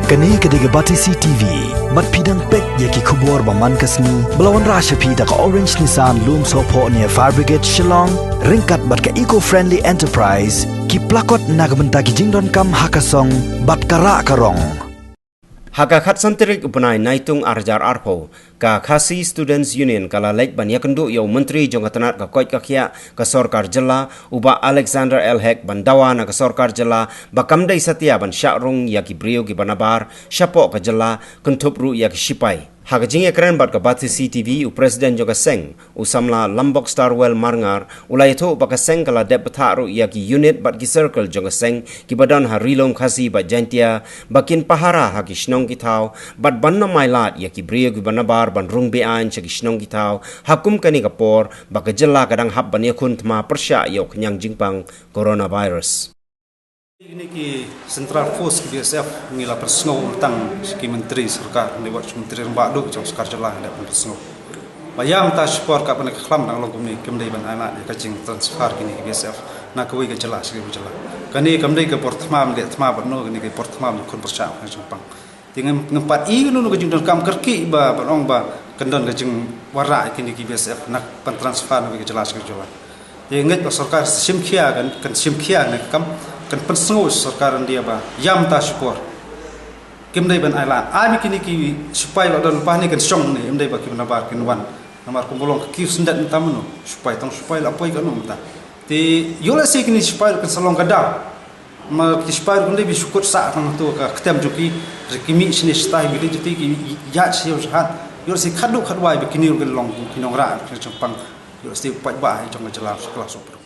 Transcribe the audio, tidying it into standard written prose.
Kani kediga Batisi TV, mat pidang pek yaki kubur baman kasni, belawan rasha pida ka Orange Nissan Loom Sopo near Fire Brigade Shillong, ringkat bat ka eco-friendly enterprise, ki plakot nagamenta ki jingdon kam hakasong, bat kara karong. Haka khat santerik upanai naitung arjar arpo ka Khasi Students Union kala lek ban yakendu yo menteri jongatanat ka koit kakia ka sorkar jela uba Alexander Elhek bandawa na ka sorkar jela bakamdai satia ban syakrung yaki brio ki banabar syapo ka jela kentup ru yaki shipai. Haka jing ekran bat ka Batisi TV u presiden joka seng usamla Lombok Starwell Marngar ulai to baka seng kala dep ru yaki unit bat ki circle joka seng ki badan harilong Khasi bat jantia bakin pahara haki shnong ki thau bat banna mailat yaki brio ki banabar ban rung bean chaki shnong ki thau hakum kani kapor baka jela kadang hab ban yakun tma persya yok nyang jingpang coronavirus. Ini ki Central Force ki BSF ngila persno tang ki menteri sarkar ni buat menteri rembadu jong sarkar jelah ada persno. Bayam ta support ka pan khlam nang logum ni kemdai ban anak ka jing transfer kini ki BSF na ka wi ka jelah sigi jelah. Kani kemdai ka portma mde tma banno kini ki portma ni kun persya ka jingpang. Dengan ngempat i nu ka jing kam kerki ba banong ba kendon ka jing wara kini ki BSF nak pan transfer ni ka jelah sigi jelah. Ye nget sarkar simkhia kan simkhia ni kam kan pensngo sarkar dia ba yam ta support kimdai ban island ami kini ki supaya dan pah ni kan song ni imdai ba kim nabar kin wan namar kumbolong ki sendat tamno supaya tong supaya lapoi kan mata ti yola si kini supaya kan salong kadar ma ki supaya kan lebih syukur sa tang tu ka ketem juki rekimi sini stai bi ti ki ya si hat yola si khadu khadwai bi kini kan long kinong ra kan Jepang yola si pat ba jong jelas kelas super.